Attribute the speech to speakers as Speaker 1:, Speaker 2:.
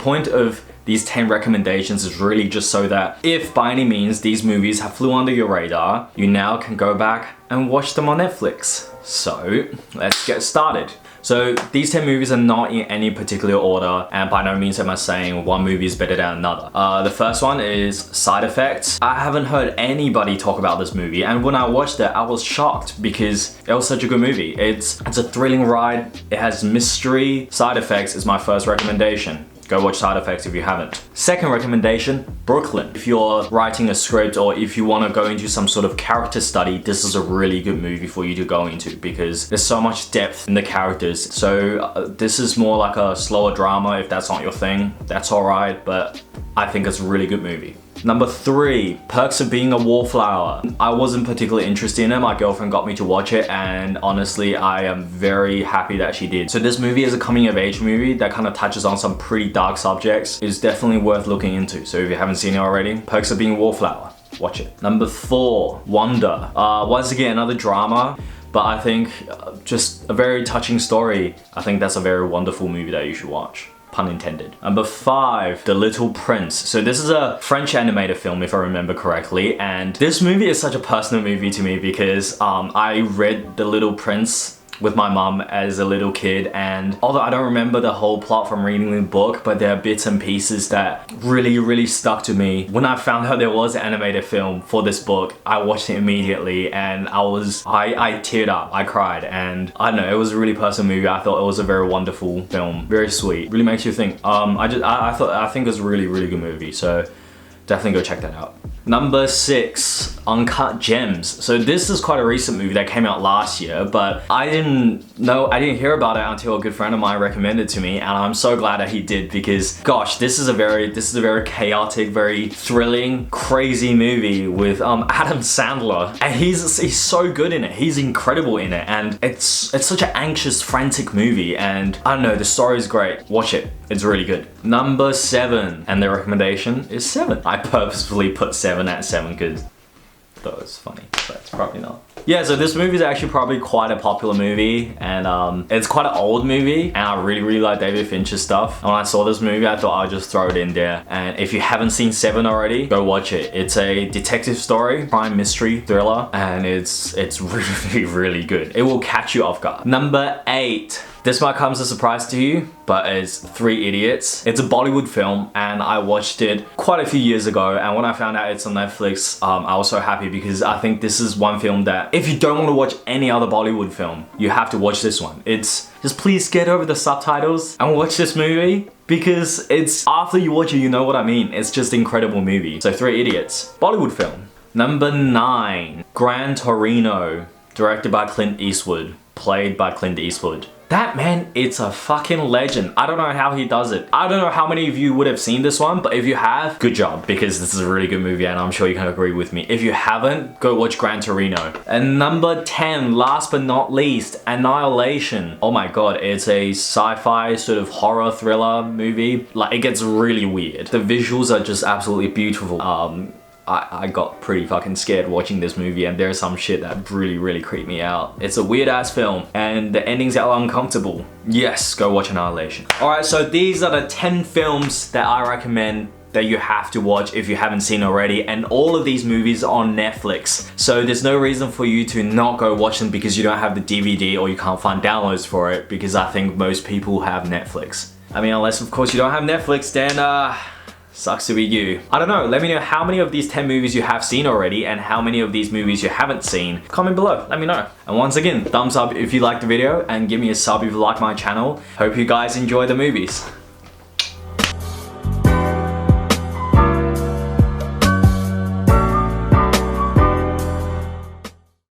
Speaker 1: point of these 10 recommendations is really just so that if by any means these movies have flew under your radar, you now can go back and watch them on Netflix. So let's get started. So these 10 movies are not in any particular order, and by no means am I saying one movie is better than another. The first one is Side Effects. I haven't heard anybody talk about this movie, and when I watched it, I was shocked because it was such a good movie. It's a thrilling ride, it has mystery. Side Effects is my first recommendation. Go watch Side Effects if you haven't. Second recommendation, Brooklyn. If you're writing a script or if you want to go into some sort of character study, this is a really good movie for you to go into because there's so much depth in the characters. So this is more like a slower drama. If that's not your thing, that's alright, but I think it's a really good movie. Number 3, Perks of Being a Wallflower. I wasn't particularly interested in it. My girlfriend got me to watch it, and honestly, I am very happy that she did. So this movie is a coming of age movie that kind of touches on some pretty dark subjects. It's definitely worth looking into. So if you haven't seen it already, Perks of Being a Wallflower, watch it. Number 4, Wonder. Once again, another drama. But I think just a very touching story. I think that's a very wonderful movie that you should watch. Pun intended. Number 5, The Little Prince. So this is a French animated film if I remember correctly, and this movie is such a personal movie to me because I read The Little Prince with my mum as a little kid, and although I don't remember the whole plot from reading the book, but there are bits and pieces that really stuck to me. When I found out there was an animated film for this book, I watched it immediately and I teared up, I cried, and I don't know, it was a really personal movie. I thought it was a very wonderful film, very sweet, really makes you think. I think it's a really good movie, so definitely go check that out. Number 6, Uncut Gems. So this is quite a recent movie that came out last year, but I didn't hear about it until a good friend of mine recommended it to me, and I'm so glad that he did because gosh, this is a very chaotic, very thrilling, crazy movie with Adam Sandler, and he's so good in it. He's incredible in it, and it's such an anxious, frantic movie, and I don't know, the story is great. Watch it. It's really good. Number 7, and the recommendation is 7. I purposefully put 7 at 7 because that was funny, but it's probably not. Yeah, so this movie is actually probably quite a popular movie, and it's quite an old movie, and I really like David Fincher's stuff. And when I saw this movie, I thought I'd just throw it in there. And if you haven't seen 7 already, go watch it. It's a detective story, crime mystery thriller, and it's really good. It will catch you off guard. Number 8. This might come as a surprise to you, but it's 3 Idiots. It's a Bollywood film, and I watched it quite a few years ago, and when I found out it's on Netflix, I was so happy because I think this is one film that if you don't want to watch any other Bollywood film, you have to watch this one. It's just please get over the subtitles and watch this movie because it's after you watch it, you know what I mean. It's just an incredible movie. So 3 Idiots, Bollywood film. Number 9, Gran Torino, directed by Clint Eastwood, played by Clint Eastwood. That man, it's a fucking legend. I don't know how he does it. I don't know how many of you would have seen this one, but if you have, good job, because this is a really good movie and I'm sure you can agree with me. If you haven't, go watch Gran Torino. And number 10, last but not least, Annihilation. Oh my god, it's a sci-fi sort of horror thriller movie. Like, it gets really weird. The visuals are just absolutely beautiful. I got pretty fucking scared watching this movie, and there's some shit that really creeped me out. It's a weird ass film and the endings are uncomfortable. Yes, go watch Annihilation. Alright, so these are the 10 films that I recommend that you have to watch if you haven't seen already, and all of these movies are on Netflix. So there's no reason for you to not go watch them because you don't have the DVD or you can't find downloads for it, because I think most people have Netflix. I mean, unless of course you don't have Netflix, then sucks to be you. I don't know, let me know how many of these 10 movies you have seen already and how many of these movies you haven't seen. Comment below, let me know. And once again, thumbs up if you liked the video and give me a sub if you like my channel. Hope you guys enjoy the movies.